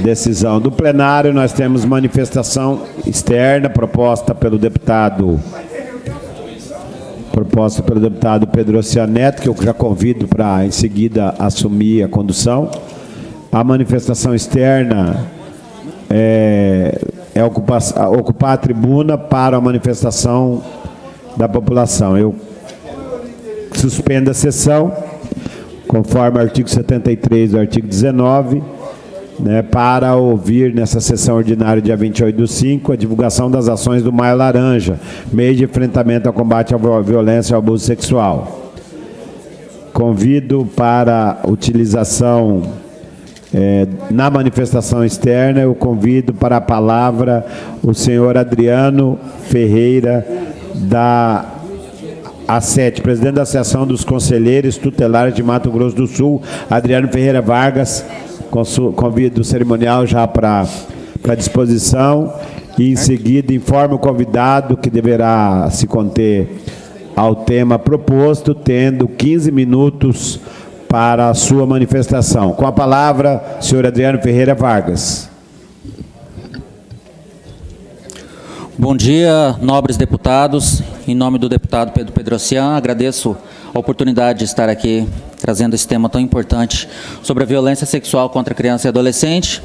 Decisão do plenário. Nós temos manifestação externa proposta pelo deputado Pedro Cianeto, que eu já convido para, em seguida, assumir a condução. A manifestação externa é ocupar a tribuna para a manifestação da população. Eu suspendo a sessão, conforme o artigo 73 do artigo 19, para ouvir nessa sessão ordinária dia 28/5 a divulgação das ações do Maio Laranja, mês de enfrentamento ao combate à violência e ao abuso sexual. Convido para utilização na manifestação externa, eu convido para a palavra o senhor Adriano Ferreira, da A7, presidente da Associação dos Conselheiros Tutelares de Mato Grosso do Sul, Adriano Ferreira Vargas. Convido o cerimonial já para disposição e, em seguida, informo o convidado que deverá se conter ao tema proposto, tendo 15 minutos para a sua manifestação. Com a palavra, senhor Adriano Ferreira Vargas. Bom dia, nobres deputados. Em nome do deputado Pedro Pedrocian, agradeço a oportunidade de estar aqui trazendo esse tema tão importante sobre a violência sexual contra criança e adolescente.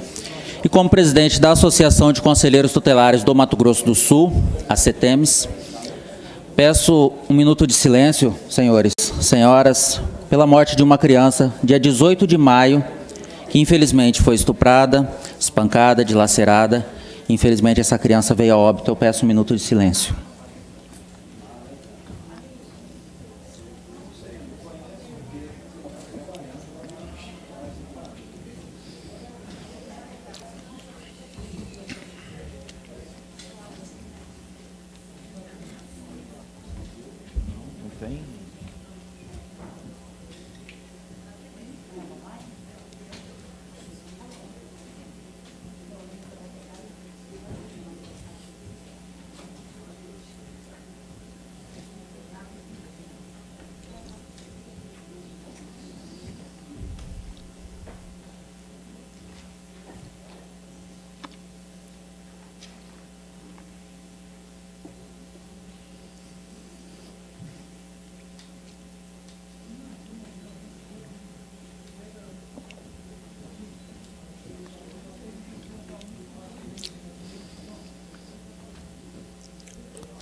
E como presidente da Associação de Conselheiros Tutelares do Mato Grosso do Sul, a CETEMES, peço um minuto de silêncio, senhores, senhoras, pela morte de uma criança, dia 18 de maio, que infelizmente foi estuprada, espancada, dilacerada. Infelizmente essa criança veio a óbito. Eu peço um minuto de silêncio.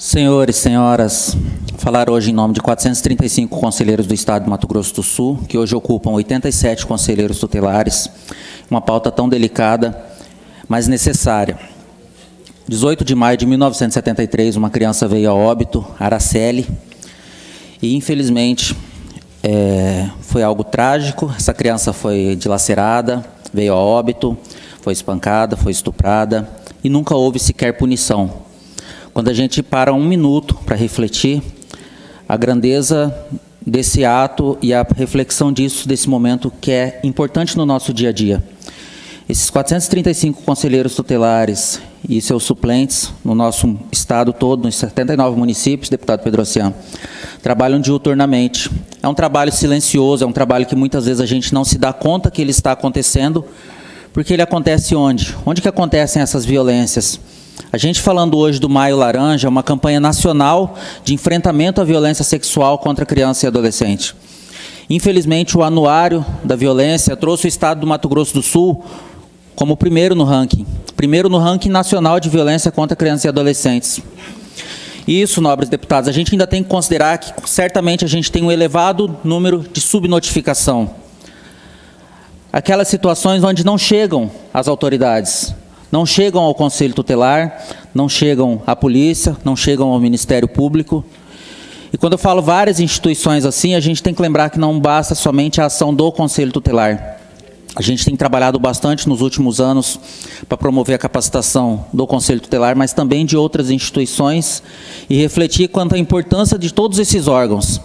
Senhores, senhoras, falar hoje em nome de 435 conselheiros do Estado de Mato Grosso do Sul, que hoje ocupam 87 conselheiros tutelares, uma pauta tão delicada, mas necessária. 18 de maio de 1973, uma criança veio a óbito, Araceli, e infelizmente foi algo trágico. Essa criança foi dilacerada, veio a óbito, foi espancada, foi estuprada, e nunca houve sequer punição. Quando a gente para um minuto para refletir, a grandeza desse ato e a reflexão disso, desse momento que é importante no nosso dia a dia. Esses 435 conselheiros tutelares e seus suplentes no nosso estado todo, nos 79 municípios, deputado Pedrocian, trabalham diuturnamente. É um trabalho silencioso, é um trabalho que muitas vezes a gente não se dá conta que ele está acontecendo, porque ele acontece onde? Onde que acontecem essas violências? A gente falando hoje do Maio Laranja, uma campanha nacional de enfrentamento à violência sexual contra criança e adolescente. Infelizmente, o anuário da violência trouxe o estado do Mato Grosso do Sul como primeiro no ranking nacional de violência contra crianças e adolescentes. Isso, nobres deputados, a gente ainda tem que considerar que certamente a gente tem um elevado número de subnotificação. Aquelas situações onde não chegam as autoridades, não chegam ao Conselho Tutelar, não chegam à polícia, não chegam ao Ministério Público. E quando eu falo várias instituições assim, a gente tem que lembrar que não basta somente a ação do Conselho Tutelar. A gente tem trabalhado bastante nos últimos anos para promover a capacitação do Conselho Tutelar, mas também de outras instituições, e refletir quanto à importância de todos esses órgãos,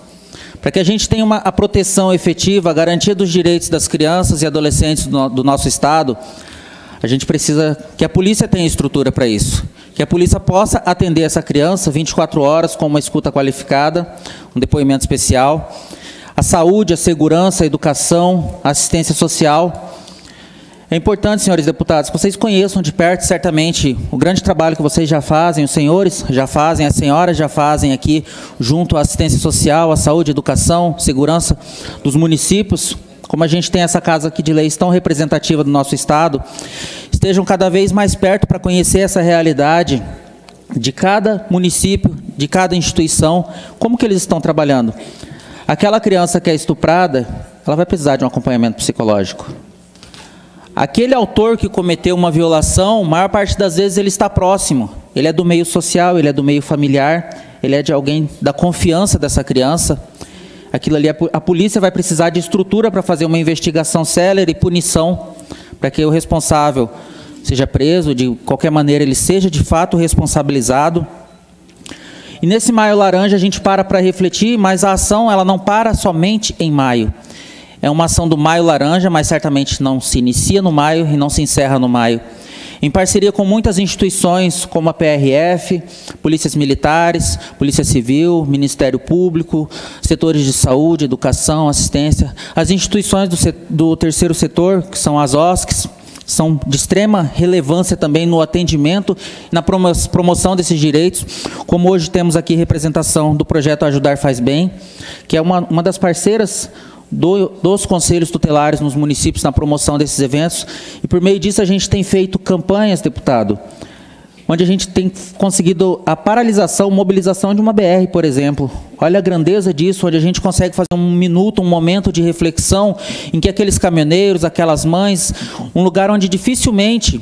para que a gente tenha a proteção efetiva, a garantia dos direitos das crianças e adolescentes do nosso Estado. A gente precisa que a polícia tenha estrutura para isso, que a polícia possa atender essa criança 24 horas com uma escuta qualificada, um depoimento especial. A saúde, a segurança, a educação, a assistência social. É importante, senhores deputados, que vocês conheçam de perto, certamente, o grande trabalho que vocês já fazem, os senhores já fazem, as senhoras já fazem aqui, junto à assistência social, à saúde, educação, segurança dos municípios. Como a gente tem essa casa aqui de leis tão representativa do nosso Estado, estejam cada vez mais perto para conhecer essa realidade de cada município, de cada instituição, como que eles estão trabalhando. Aquela criança que é estuprada, ela vai precisar de um acompanhamento psicológico. Aquele autor que cometeu uma violação, a maior parte das vezes ele está próximo. Ele é do meio social, ele é do meio familiar, ele é de alguém da confiança dessa criança. Aquilo ali, a polícia vai precisar de estrutura para fazer uma investigação célere e punição, para que o responsável seja preso, de qualquer maneira ele seja de fato responsabilizado. E nesse Maio Laranja a gente para refletir, mas a ação ela não para somente em maio. É uma ação do Maio Laranja, mas certamente não se inicia no maio e não se encerra no maio. Em parceria com muitas instituições, como a PRF, polícias militares, Polícia Civil, Ministério Público, setores de saúde, educação, assistência, as instituições do terceiro setor, que são as OSCs, são de extrema relevância também no atendimento, na promoção desses direitos, como hoje temos aqui representação do projeto Ajudar Faz Bem, que é uma das parceiras dos conselhos tutelares nos municípios na promoção desses eventos, e por meio disso a gente tem feito campanhas, deputado, onde a gente tem conseguido a paralisação, mobilização de uma BR, por exemplo. Olha a grandeza disso, onde a gente consegue fazer um minuto, um momento de reflexão, em que aqueles caminhoneiros, aquelas mães, um lugar onde dificilmente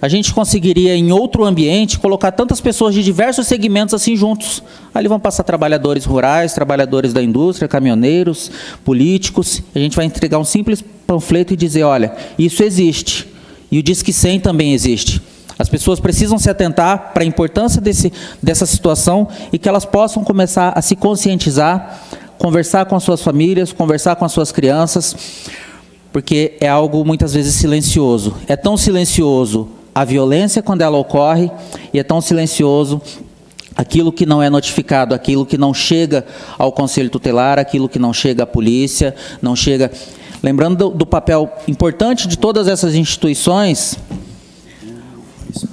a gente conseguiria, em outro ambiente, colocar tantas pessoas de diversos segmentos assim juntos. Ali vão passar trabalhadores rurais, trabalhadores da indústria, caminhoneiros, políticos. A gente vai entregar um simples panfleto e dizer, olha, isso existe. E o Disque 100 também existe. As pessoas precisam se atentar para a importância dessa situação e que elas possam começar a se conscientizar, conversar com as suas famílias, conversar com as suas crianças, porque é algo muitas vezes silencioso. É tão silencioso a violência quando ela ocorre e é tão silencioso aquilo que não é notificado, aquilo que não chega ao Conselho Tutelar, aquilo que não chega à polícia, não chega... Lembrando do papel importante de todas essas instituições,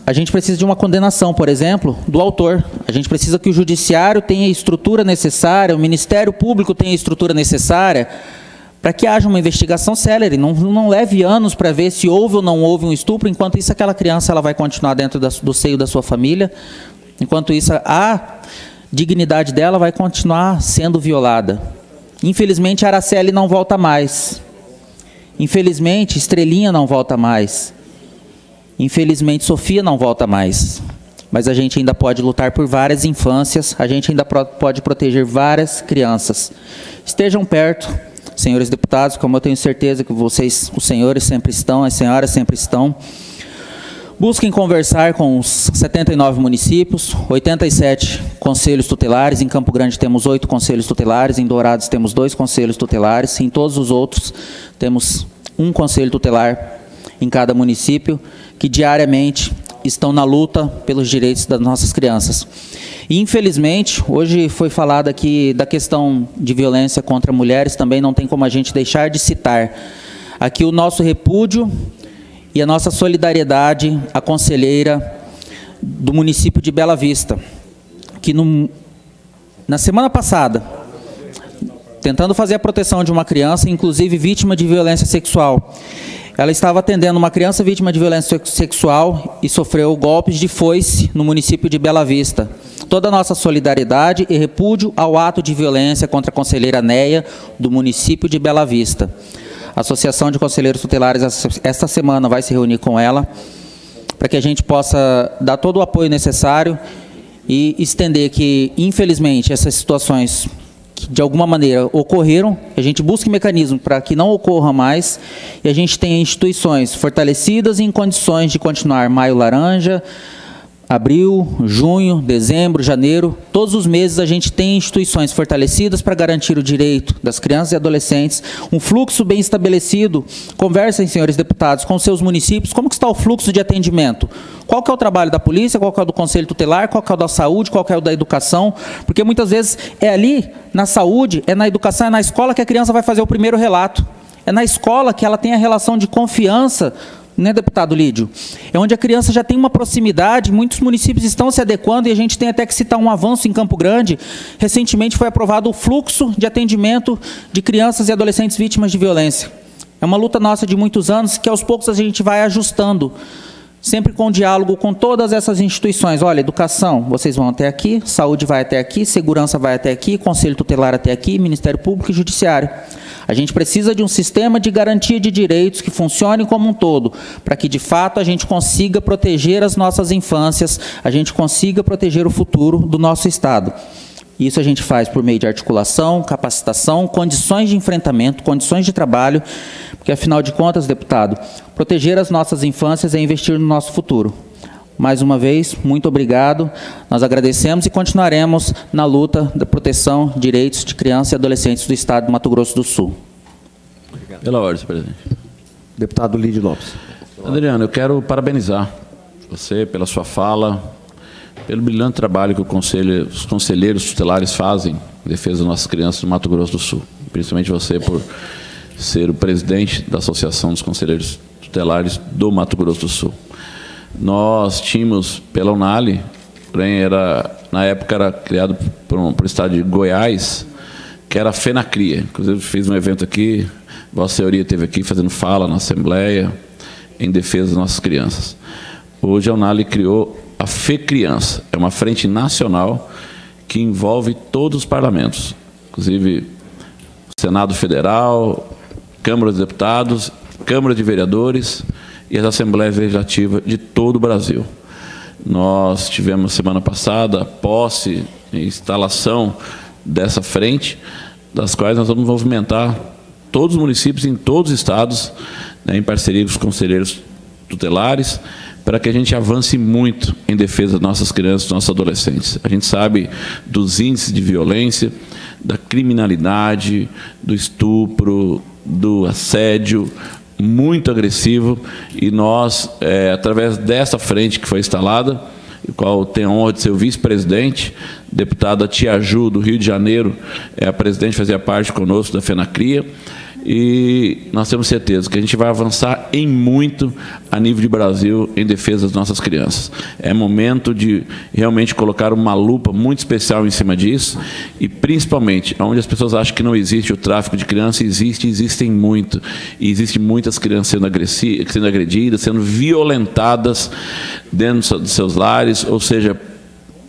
a gente precisa de uma condenação, por exemplo, do autor. A gente precisa que o judiciário tenha a estrutura necessária, o Ministério Público tenha a estrutura necessária para que haja uma investigação célere. Não leve anos para ver se houve ou não houve um estupro. Enquanto isso, aquela criança ela vai continuar dentro do seio da sua família. Enquanto isso, a dignidade dela vai continuar sendo violada. Infelizmente, Araceli não volta mais. Infelizmente, Estrelinha não volta mais. Infelizmente, Sofia não volta mais. Mas a gente ainda pode lutar por várias infâncias, a gente ainda pode proteger várias crianças. Estejam perto, senhores deputados, como eu tenho certeza que vocês, os senhores sempre estão, as senhoras sempre estão. Busquem conversar com os 79 municípios, 87 conselhos tutelares. Em Campo Grande temos 8 conselhos tutelares, em Dourados temos 2 conselhos tutelares, em todos os outros temos um conselho tutelar em cada município, que diariamente estão na luta pelos direitos das nossas crianças. E, infelizmente, hoje foi falado aqui da questão de violência contra mulheres, também não tem como a gente deixar de citar aqui o nosso repúdio e a nossa solidariedade à conselheira do município de Bela Vista, que na semana passada, tentando fazer a proteção de uma criança, inclusive vítima de violência sexual, ela estava atendendo uma criança vítima de violência sexual e sofreu golpes de foice no município de Bela Vista. Toda a nossa solidariedade e repúdio ao ato de violência contra a conselheira Neia do município de Bela Vista. A Associação de Conselheiros Tutelares, esta semana, vai se reunir com ela para que a gente possa dar todo o apoio necessário e estender que, infelizmente, essas situações que de alguma maneira ocorreram, a gente busque mecanismos para que não ocorra mais e a gente tenha instituições fortalecidas e em condições de continuar Maio Laranja, abril, junho, dezembro, janeiro, todos os meses a gente tem instituições fortalecidas para garantir o direito das crianças e adolescentes, um fluxo bem estabelecido. Conversem, senhores deputados, com seus municípios, como que está o fluxo de atendimento? Qual que é o trabalho da polícia, qual que é o do Conselho Tutelar, qual que é o da saúde, qual que é o da educação? Porque muitas vezes é ali, na saúde, é na educação, é na escola que a criança vai fazer o primeiro relato. É na escola que ela tem a relação de confiança né, deputado Lídio? É onde a criança já tem uma proximidade, muitos municípios estão se adequando e a gente tem até que citar um avanço em Campo Grande. Recentemente foi aprovado o fluxo de atendimento de crianças e adolescentes vítimas de violência. É uma luta nossa de muitos anos que aos poucos a gente vai ajustando, sempre com diálogo com todas essas instituições. Olha, educação, vocês vão até aqui, saúde vai até aqui, segurança vai até aqui, conselho tutelar até aqui, Ministério Público e Judiciário. A gente precisa de um sistema de garantia de direitos que funcione como um todo, para que, de fato, a gente consiga proteger as nossas infâncias, a gente consiga proteger o futuro do nosso Estado. Isso a gente faz por meio de articulação, capacitação, condições de enfrentamento, condições de trabalho, porque, afinal de contas, deputado, proteger as nossas infâncias é investir no nosso futuro. Mais uma vez, muito obrigado. Nós agradecemos e continuaremos na luta da proteção de direitos de crianças e adolescentes do Estado de Mato Grosso do Sul. Obrigado. Pela ordem, senhor presidente. Deputado Lídio Lopes. Adriano, eu quero parabenizar você pela sua fala, pelo brilhante trabalho que os conselheiros tutelares fazem em defesa das nossas crianças do Mato Grosso do Sul. Principalmente você por ser o presidente da Associação dos Conselheiros Tutelares do Mato Grosso do Sul. Nós tínhamos pela Unali, porém na época era criado por o estado de Goiás, que era a FENACRIA. Inclusive fiz um evento aqui, Vossa Senhoria esteve aqui fazendo fala na Assembleia em defesa das nossas crianças. Hoje a Unali criou a FECriança, é uma frente nacional que envolve todos os parlamentos, inclusive o Senado Federal, Câmara dos Deputados, Câmara de Vereadores e as Assembleias Legislativas de todo o Brasil. Nós tivemos semana passada a posse e instalação dessa frente, das quais nós vamos movimentar todos os municípios em todos os estados, né, em parceria com os conselheiros tutelares, para que a gente avance muito em defesa das nossas crianças, dos nossos adolescentes. A gente sabe dos índices de violência, da criminalidade, do estupro, do assédio, muito agressivo, e nós, através dessa frente que foi instalada, o qual tenho a honra de ser o vice-presidente, deputada Tia Ju, do Rio de Janeiro, a presidente, fazia parte conosco da FENACRIA, e nós temos certeza que a gente vai avançar em muito a nível de Brasil em defesa das nossas crianças. É momento de realmente colocar uma lupa muito especial em cima disso, e principalmente onde as pessoas acham que não existe o tráfico de crianças, existem muito, e existem muitas crianças sendo agredidas, sendo violentadas dentro dos seus lares, ou seja,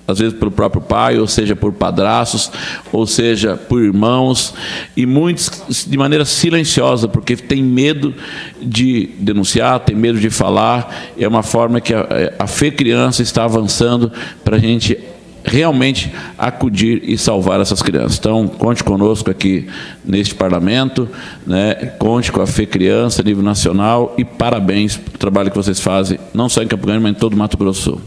às vezes pelo próprio pai, ou seja, por padrastos, ou seja, por irmãos, e muitos de maneira silenciosa, porque tem medo de denunciar, tem medo de falar. É uma forma que a FECriança está avançando para a gente realmente acudir e salvar essas crianças. Então, conte conosco aqui neste parlamento, né? Conte com a FECriança a nível nacional, e parabéns pelo trabalho que vocês fazem, não só em Campo Grande, mas em todo o Mato Grosso do Sul.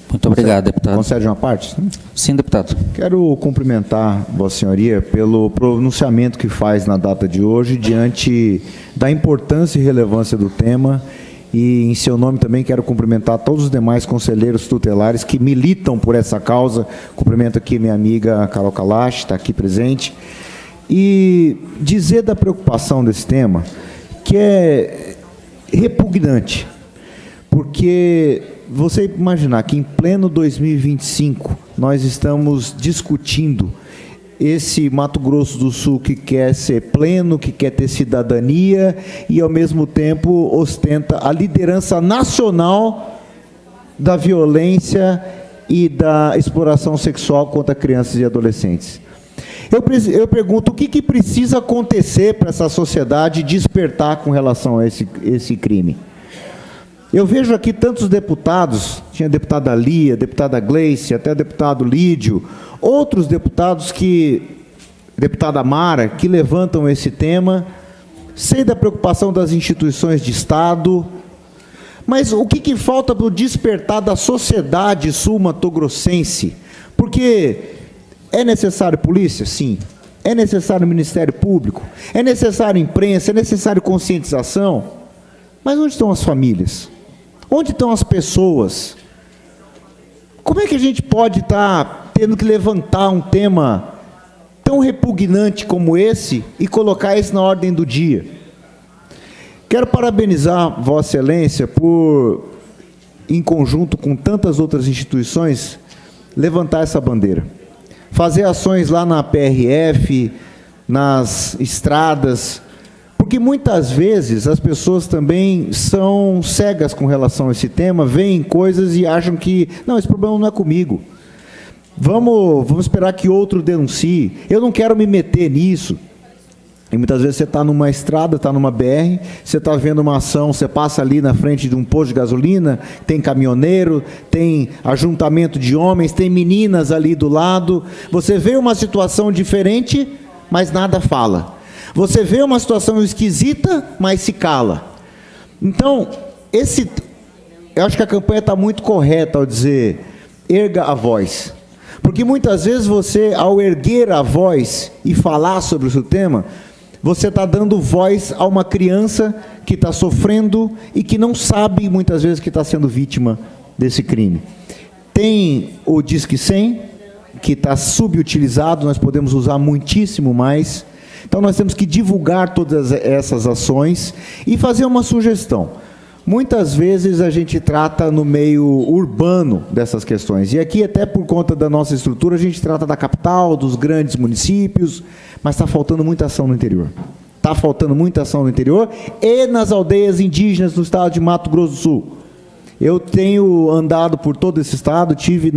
Muito obrigado, deputado. Concede uma parte? Sim, deputado. Quero cumprimentar Vossa Senhoria pelo pronunciamento que faz na data de hoje, diante da importância e relevância do tema, e em seu nome também quero cumprimentar todos os demais conselheiros tutelares que militam por essa causa. Cumprimento aqui minha amiga Carol Kalash, está aqui presente, e dizer da preocupação desse tema, que é repugnante, porque você imaginar que em pleno 2025 nós estamos discutindo esse Mato Grosso do Sul que quer ser pleno, que quer ter cidadania e ao mesmo tempo ostenta a liderança nacional da violência e da exploração sexual contra crianças e adolescentes. Eu pergunto, o que precisa acontecer para essa sociedade despertar com relação a esse crime? Eu vejo aqui tantos deputados, tinha a deputada Lia, a deputada Gleice, até o deputado Lídio, outros deputados deputada Mara, que levantam esse tema. Sei da preocupação das instituições de Estado, mas o que falta para o despertar da sociedade sul-matogrossense? Porque é necessário polícia? Sim. É necessário Ministério Público? É necessário imprensa? É necessário conscientização? Mas onde estão as famílias? Onde estão as pessoas? Como é que a gente pode estar tendo que levantar um tema tão repugnante como esse e colocar isso na ordem do dia? Quero parabenizar Vossa Excelência por, em conjunto com tantas outras instituições, levantar essa bandeira. Fazer ações lá na PRF, nas estradas, porque muitas vezes as pessoas também são cegas com relação a esse tema, veem coisas e acham que, não, esse problema não é comigo. Vamos esperar que outro denuncie. Eu não quero me meter nisso. E muitas vezes você está numa estrada, está numa BR, você está vendo uma ação, você passa ali na frente de um posto de gasolina, tem caminhoneiro, tem ajuntamento de homens, tem meninas ali do lado. Você vê uma situação diferente, mas nada fala. Você vê uma situação esquisita, mas se cala. Então, eu acho que a campanha está muito correta ao dizer, erga a voz. Porque muitas vezes você, ao erguer a voz e falar sobre o seu tema, você está dando voz a uma criança que está sofrendo e que não sabe, muitas vezes, que está sendo vítima desse crime. Tem o Disque 100, que está subutilizado, nós podemos usar muitíssimo mais. Então, nós temos que divulgar todas essas ações e fazer uma sugestão. Muitas vezes a gente trata no meio urbano dessas questões. E aqui, até por conta da nossa estrutura, a gente trata da capital, dos grandes municípios, mas está faltando muita ação no interior. Está faltando muita ação no interior e nas aldeias indígenas do estado de Mato Grosso do Sul. Eu tenho andado por todo esse estado, tive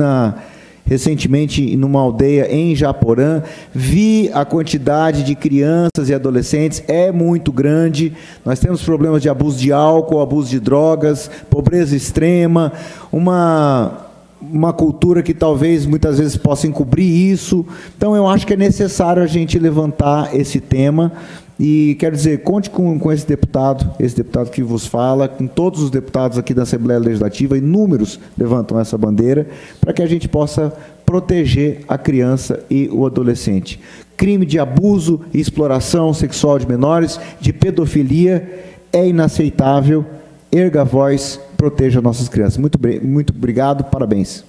recentemente numa aldeia em Japorã, vi a quantidade de crianças e adolescentes, é muito grande. Nós temos problemas de abuso de álcool, abuso de drogas, pobreza extrema, uma cultura que talvez muitas vezes possa encobrir isso. Então eu acho que é necessário a gente levantar esse tema. E quero dizer, conte com esse deputado que vos fala, com todos os deputados aqui da Assembleia Legislativa, inúmeros levantam essa bandeira, para que a gente possa proteger a criança e o adolescente. Crime de abuso e exploração sexual de menores, de pedofilia, é inaceitável. Erga a voz, proteja nossas crianças. Muito obrigado, parabéns.